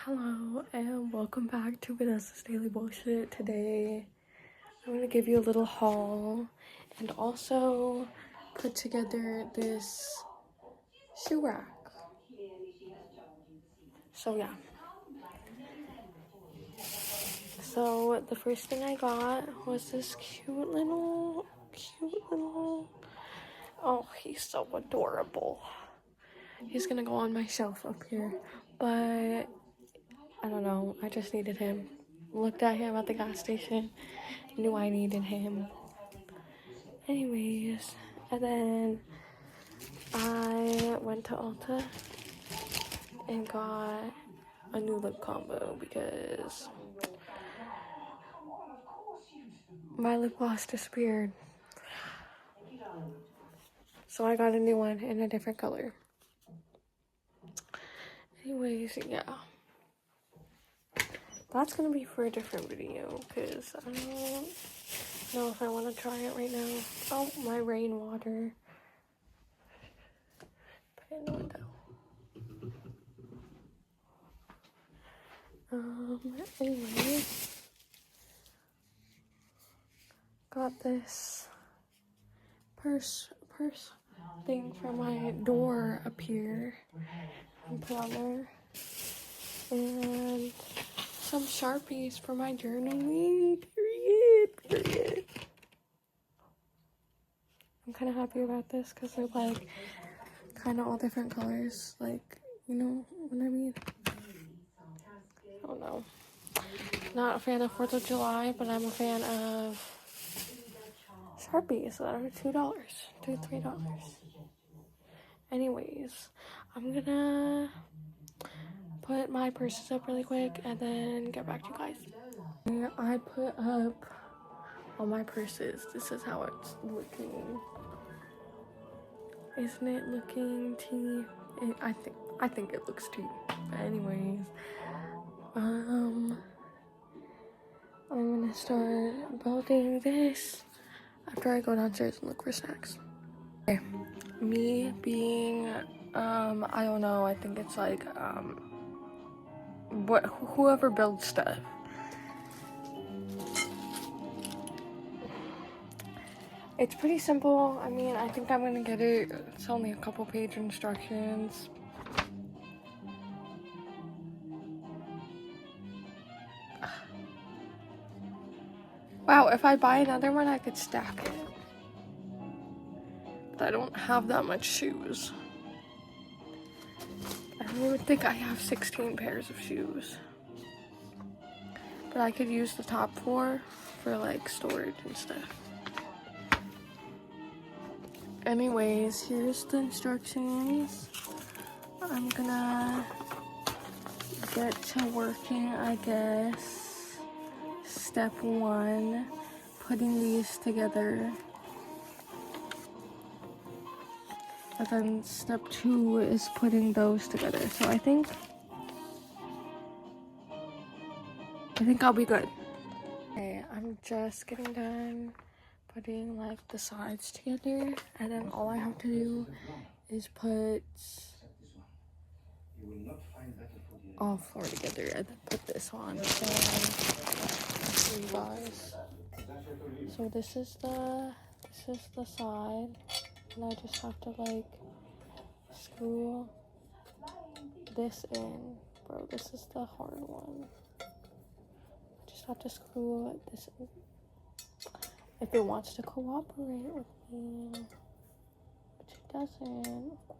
Hello and welcome back to Vanessa's Daily Bullshit. Today I'm going to give you a little haul and also put together this shoe rack. So yeah. So the first thing I got was this cute little, oh, he's so adorable. He's going to go on my shelf up here, but I don't know, I just needed him. Looked at him at the gas station, knew I needed him. Anyways, and then I went to Ulta and got a new lip combo because my lip gloss disappeared. So I got a new one in a different color. Anyways, yeah. That's gonna be for a different video because I don't know if I want to try it right now. Oh, my rainwater. Put it in the window. Anyway, got this purse thing for my door up here and put on there, and some Sharpies for my journaling. Period. I'm kind of happy about this because they're like kind of all different colors, like, you know what I mean. I don't know. Not a fan of 4th of July, but I'm a fan of Sharpies that are $2, $3. Anyways, I'm gonna put my purses up really quick and then get back to you guys. I put up all my purses. This is how it's looking. Isn't it looking tea? I think it looks tea. But anyways, I'm gonna start building this after I go downstairs and look for snacks. Okay. Me being I don't know, I think it's like whoever builds stuff. It's pretty simple. I mean, I think I'm gonna get it. It's only a couple page instructions. Wow, if I buy another one, I could stack it. But I don't have that much shoes. I don't even think I have 16 pairs of shoes. But I could use the top 4 for like storage and stuff. Anyways, here's the instructions. I'm gonna get to working, I guess. Step 1, putting these together. And then step 2 is putting those together. So I think I'll be good. Okay, I'm just getting done putting like the sides together, and then all I have to do is put all 4 together and then put this on. So you guys, so this is the side, and I just have to like screw this in. Bro, this is the hard one. I just have to screw this in if it wants to cooperate with me, which it doesn't, of course.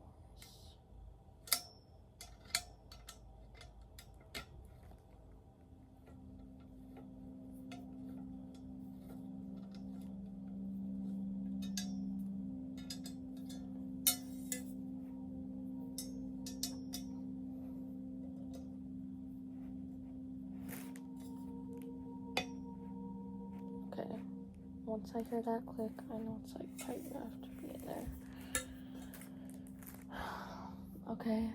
Okay, once I hear that click, I know it's like tight enough to be in there. Okay,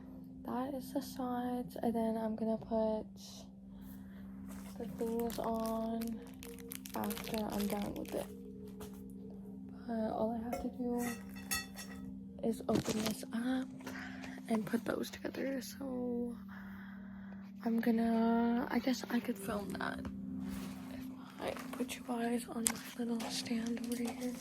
that is the sides, and then I'm gonna put the things on after I'm done with it. But all I have to do is open this up and put those together. So I guess I could film that if I put you guys on my little stand over here.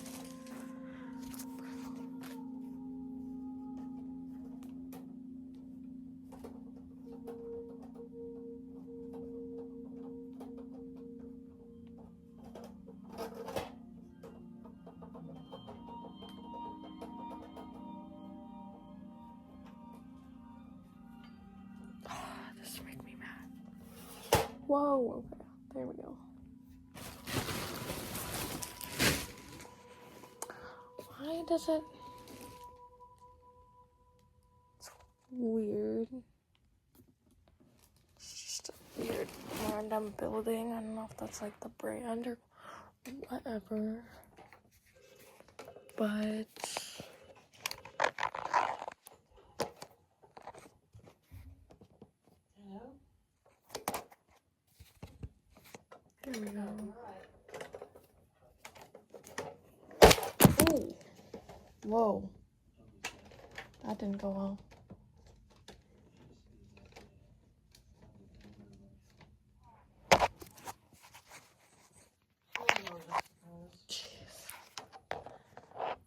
This makes me mad. Whoa, okay, there we go. Why does it... It's weird. It's just a weird random building. I don't know if that's like the brand or whatever. But... There we go. Oh! Whoa. That didn't go well. Jeez.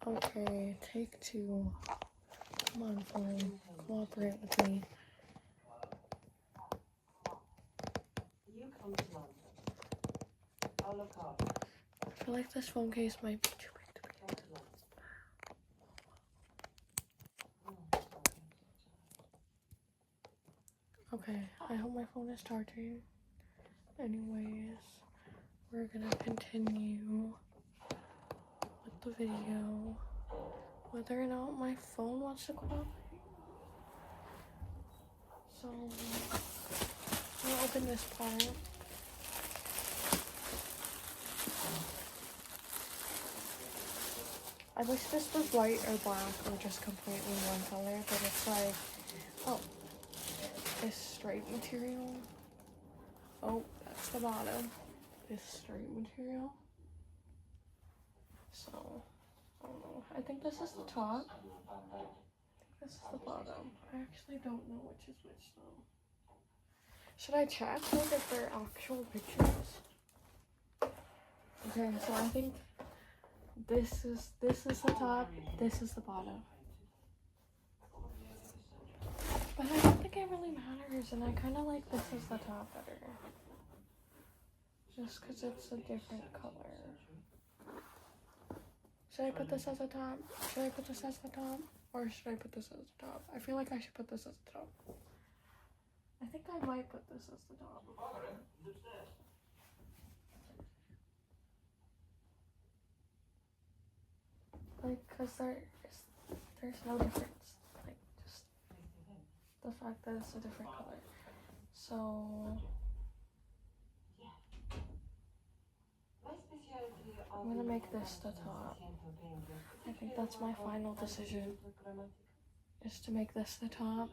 Okay, take two. Come on, phone. Cooperate with me. You come to London. I'll look after you. I feel like this phone case might be too big to be. Come to London. Okay, I hope my phone is charging. Anyways, we're gonna continue with the video. Whether or not my phone wants to cooperate. So, I'm gonna open this part. I wish this was white or black or just completely one color, but it's like, oh, this straight material. Oh, that's the bottom. This straight material. So, I don't know. I think this is the top. I think this is the bottom. I actually don't know which is which though. Should I check like if they're actual pictures? Okay, so I think this is the top, this is the bottom. But I don't think it really matters, and I kind of like this is the top better. Just because it's a different color. Should I put this as the top? Should I put this as the top? Or should I put this as the top? I feel like I should put this as the top. I think I might put this as the top. Like, because there's no difference. Like, just the fact that it's a different color. So, I'm gonna make this the top. I think that's my final decision. Is to make this the top.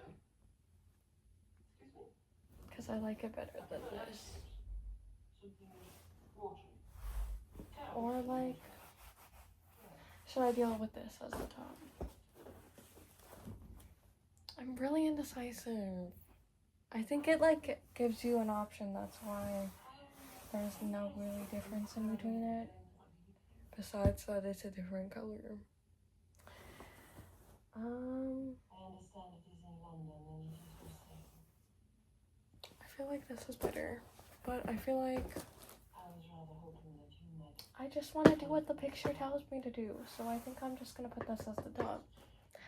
Because I like it better than this. Or like, should I deal with this as the top? I'm really indecisive. I think it like gives you an option, that's why there's no really difference in between it. Besides that it's a different color. I understand it is in London and it is for sale. I feel like this is better. But I feel like I was rather hoping that you might. I just want to do what the picture tells me to do. So I think I'm just gonna put this as the top.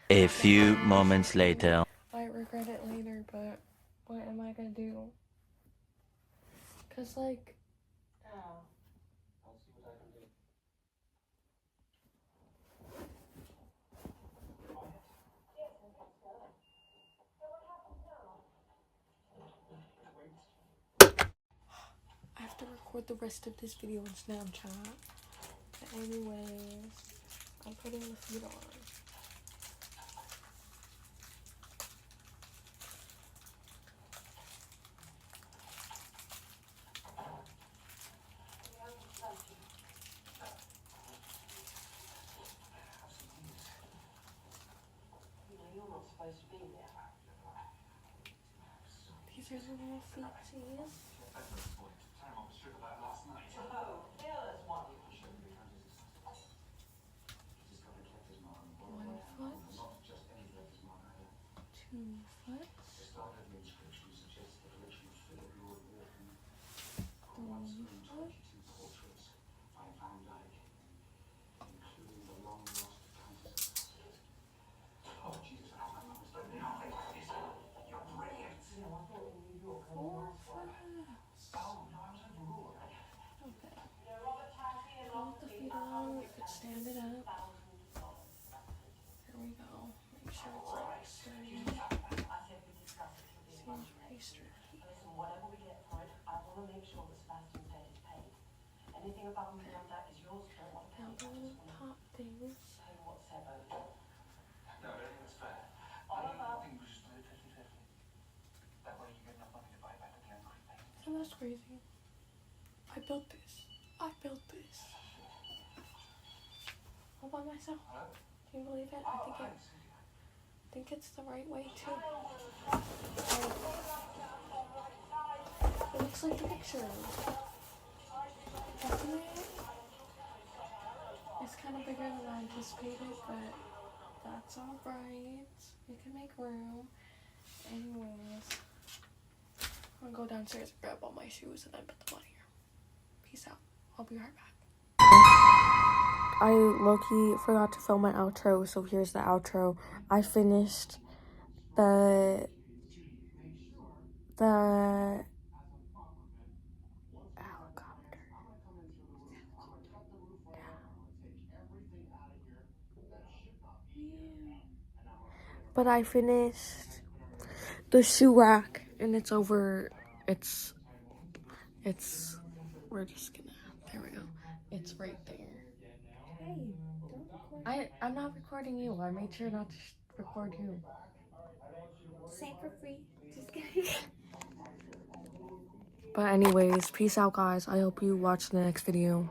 A few moments later. I might regret it later, but what am I gonna do? Cause like, Oh. I'll see what I can do. I have to record the rest of this video on Snapchat. But anyways, I'm putting the feet on. You're not supposed to be there. These Here's your little feetsies. One foot. 2 foot. 3 foot. Okay. Pull the feet along. You could stand it up. There we go. Make sure it's like sturdy. Seems pretty sturdy. Listen, whatever we get for it, I want to make sure that Sebastian's debt is paid. Anything above and beyond that is yours. Don't want to pay. Now the little top things. Tell you what, Sebo. No, I don't think that's fair. Oliver. I think we should split it 50-50. That way you get enough money to buy back the concrete paint. And that's crazy. I built this. I built this. All by myself. Hello? Can you believe it? I think it's the right way too. It looks like the picture. Doesn't it? It's kind of bigger than I anticipated, but that's alright. We can make room. Anyways, I'm gonna go downstairs and grab all my shoes and then put them on here. Peace out. I'll be right back. I low-key forgot to film my outro, so here's the outro. I finished the helicopter. But I finished the shoe rack, and it's over. We're just gonna. There we go. It's right there. Hey, don't record. I'm not recording you. I made sure not to record you. Say for free. Just kidding. But anyways, peace out, guys. I hope you watch the next video.